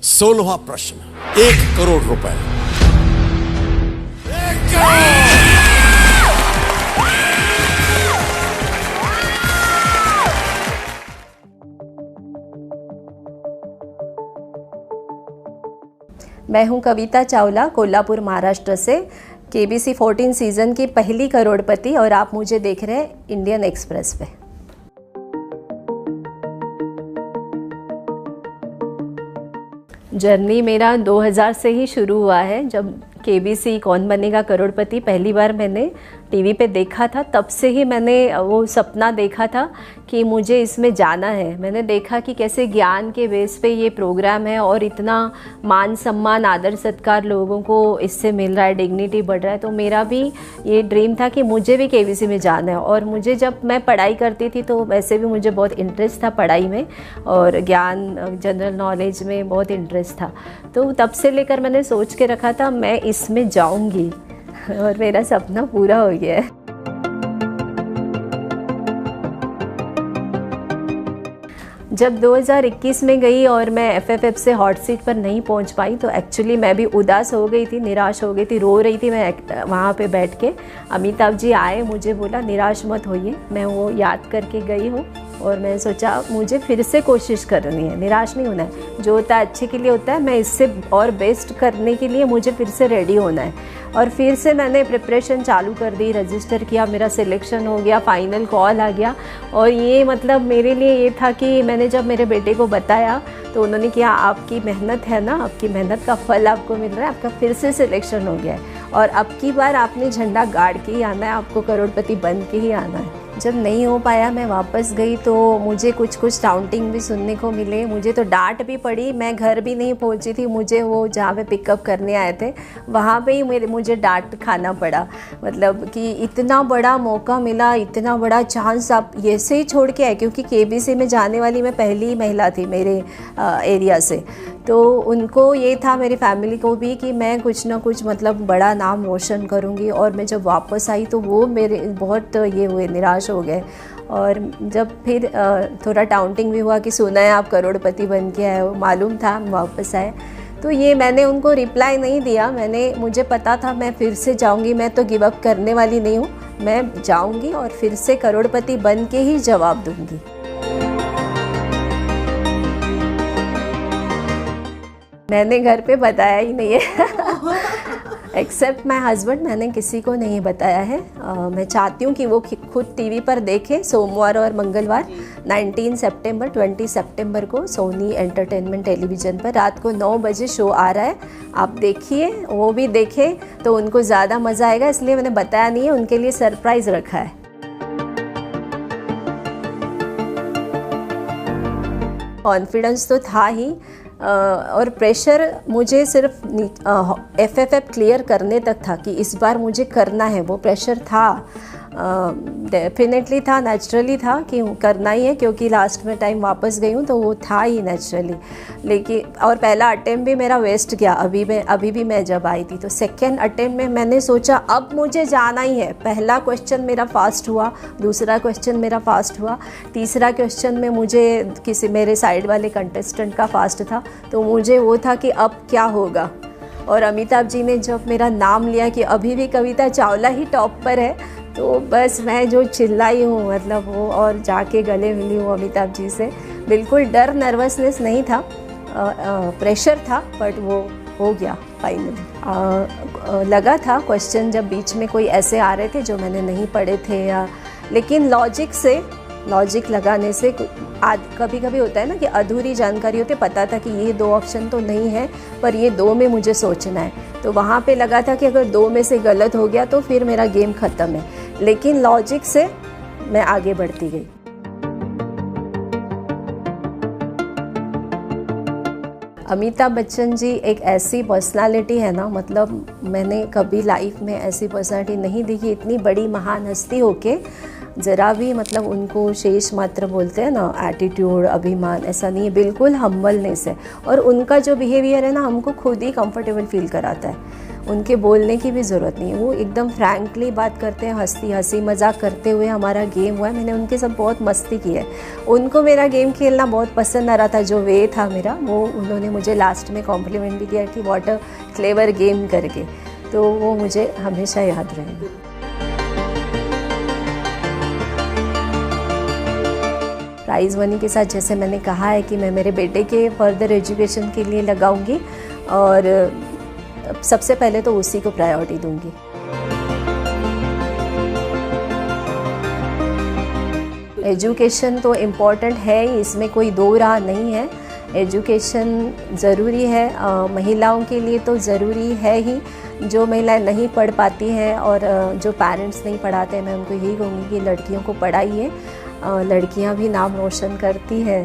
16वां प्रश्न, 1 करोड़ रुपए। 1 करोड़। मैं हूं कविता चावला, कोल्हापुर महाराष्ट्र से, केबीसी 14 सीज़न की पहली करोड़पति, और आप मुझे देख रहे हैं इंडियन एक्सप्रेस पे। जर्नी मेरा 2000 से ही शुरू हुआ है। जब केबीसी कौन बनेगा करोड़पति पहली बार मैंने टीवी पे देखा था, तब से ही मैंने वो सपना देखा था कि मुझे इसमें जाना है। मैंने देखा कि कैसे ज्ञान के बेस पे ये प्रोग्राम है और इतना मान सम्मान, आदर सत्कार लोगों को इससे मिल रहा है, डिग्निटी बढ़ रहा है। तो मेरा भी ये ड्रीम था कि मुझे भी केबीसी में जाना है। और मुझे, जब मैं पढ़ाई करती थी तो वैसे भी मुझे बहुत इंटरेस्ट था पढ़ाई में, और ज्ञान, जनरल नॉलेज में बहुत इंटरेस्ट था। तो तब से लेकर मैंने सोच के रखा था मैं इसमें जाऊंगी, और मेरा सपना पूरा हो गया है। जब 2021 में गई और मैं एफएफएफ से हॉट सीट पर नहीं पहुंच पाई, तो एक्चुअली मैं भी उदास हो गई थी, निराश हो गई थी, रो रही थी मैं वहाँ पे बैठ के। अमिताभ जी आए, मुझे बोला निराश मत होइए। मैं वो याद करके गई हूँ, और मैं सोचा मुझे फिर से कोशिश करनी है, निराश नहीं होना है। जो होता है अच्छे के लिए होता है, मैं इससे और बेस्ट करने के लिए मुझे फिर से रेडी होना है। और फिर से मैंने प्रिपरेशन चालू कर दी, रजिस्टर किया, मेरा सिलेक्शन हो गया, फाइनल कॉल आ गया। और ये मतलब मेरे लिए ये था कि मैंने जब मेरे बेटे को बताया तो उन्होंने कहा आपकी मेहनत है ना, आपकी मेहनत का फल आपको मिल रहा है, आपका फिर से सिलेक्शन हो गया है, और अब की बार आपने झंडा गाड़ के ही आना है, आपको करोड़पति बन के ही आना है। जब नहीं हो पाया, मैं वापस गई तो मुझे कुछ टाउटिंग भी सुनने को मिले, मुझे तो डांट भी पड़ी। मैं घर भी नहीं पहुंची थी, मुझे वो जहाँ पे पिकअप करने आए थे वहाँ पे ही मुझे डांट खाना पड़ा। मतलब कि इतना बड़ा मौका मिला, इतना बड़ा चांस आप ऐसे ही छोड़ के आए, क्योंकि केबीसी में जाने वाली मैं पहली महिला थी मेरे एरिया से। तो उनको ये था, मेरी फैमिली को भी, कि मैं कुछ ना कुछ मतलब बड़ा नाम रोशन करूँगी। और मैं जब वापस आई तो वो मेरे बहुत ये हुए, निराश हो गए। और जब फिर थोड़ा टाउटिंग भी हुआ कि सुना है आप करोड़पति बन के आए हो, मालूम था हम वापस आए। तो ये मैंने उनको रिप्लाई नहीं दिया, मुझे पता था मैं फिर से जाऊंगी, मैं तो गिव अप करने वाली नहीं हूँ, मैं जाऊंगी और फिर से करोड़पति बन के ही जवाब दूंगी। मैंने घर पे बताया ही नहीं है एक्सेप्ट माई हस्बैंड, मैंने किसी को नहीं बताया है। मैं चाहती हूँ कि वो खुद टीवी पर देखें। सोमवार और मंगलवार 19 सितंबर 20 सितंबर को सोनी एंटरटेनमेंट टेलीविज़न पर रात को 9 बजे शो आ रहा है, आप देखिए, वो भी देखें तो उनको ज़्यादा मज़ा आएगा, इसलिए मैंने बताया नहीं है, उनके लिए सरप्राइज़ रखा है। कॉन्फिडेंस तो था ही, और प्रेशर मुझे सिर्फ एफएफएफ क्लियर करने तक था कि इस बार मुझे करना है। वो प्रेशर था, डेफिनेटली था, नेचुरली था कि करना ही है, क्योंकि लास्ट में टाइम वापस गई हूँ तो वो था ही नेचुरली। लेकिन और पहला अटेम्प्ट भी मेरा वेस्ट गया। अभी भी मैं जब आई थी तो सेकेंड अटेम्प्ट में मैंने सोचा अब मुझे जाना ही है। पहला क्वेश्चन मेरा फास्ट हुआ, दूसरा क्वेश्चन मेरा फास्ट हुआ, तीसरा क्वेश्चन में मुझे मेरे साइड वाले कंटेस्टेंट का फास्ट था, तो मुझे वो था कि अब क्या होगा। और अमिताभ जी ने जब मेरा नाम लिया कि अभी भी कविता चावला ही टॉप पर है, तो बस मैं जो चिल्लाई हूँ, मतलब वो, और जाके गले मिली हूँ अमिताभ जी से। बिल्कुल डर, नर्वसनेस नहीं था, प्रेशर था, बट वो हो गया फाइनली। लगा था क्वेश्चन जब बीच में कोई ऐसे आ रहे थे जो मैंने नहीं पढ़े थे, लेकिन लॉजिक लगाने से कभी कभी होता है ना कि अधूरी जानकारी होती है। पता था कि ये 2 ऑप्शन तो नहीं है, पर ये 2 में मुझे सोचना है, तो वहाँ पे लगा था कि अगर 2 में से गलत हो गया तो फिर मेरा गेम ख़त्म है। लेकिन लॉजिक से मैं आगे बढ़ती गई। अमिताभ बच्चन जी एक ऐसी पर्सनालिटी है ना, मतलब मैंने कभी लाइफ में ऐसी पर्सनालिटी नहीं देखी, इतनी बड़ी महान हस्ती होके ज़रा भी, मतलब उनको शेष मात्र बोलते हैं ना, एटीट्यूड, अभिमान, ऐसा नहीं है, बिल्कुल हम्बलनेस है। और उनका जो बिहेवियर है ना, हमको खुद ही कंफर्टेबल फील कराता है। उनके बोलने की भी ज़रूरत नहीं है, वो एकदम फ्रैंकली बात करते हैं, हंसी मजाक करते हुए हमारा गेम हुआ है। मैंने उनके साथ बहुत मस्ती की है, उनको मेरा गेम खेलना बहुत पसंद आ रहा था, जो वे था मेरा वो उन्होंने मुझे लास्ट में कॉम्प्लीमेंट भी दिया कि व्हाट अ क्लेवर गेम करके, तो वो मुझे हमेशा याद रहेगा। प्राइज़ मनी के साथ जैसे मैंने कहा है कि मैं मेरे बेटे के फर्दर एजुकेशन के लिए लगाऊंगी और सबसे पहले तो उसी को प्रायोरिटी दूंगी। एजुकेशन तो इम्पॉर्टेंट है ही, इसमें कोई दो राह नहीं है। एजुकेशन ज़रूरी है, महिलाओं के लिए तो ज़रूरी है ही। जो महिलाएं नहीं पढ़ पाती हैं और जो पेरेंट्स नहीं पढ़ाते हैं, मैं उनको यही कहूँगी कि लड़कियों को पढ़ाइए, लड़कियां भी नाम रोशन करती हैं।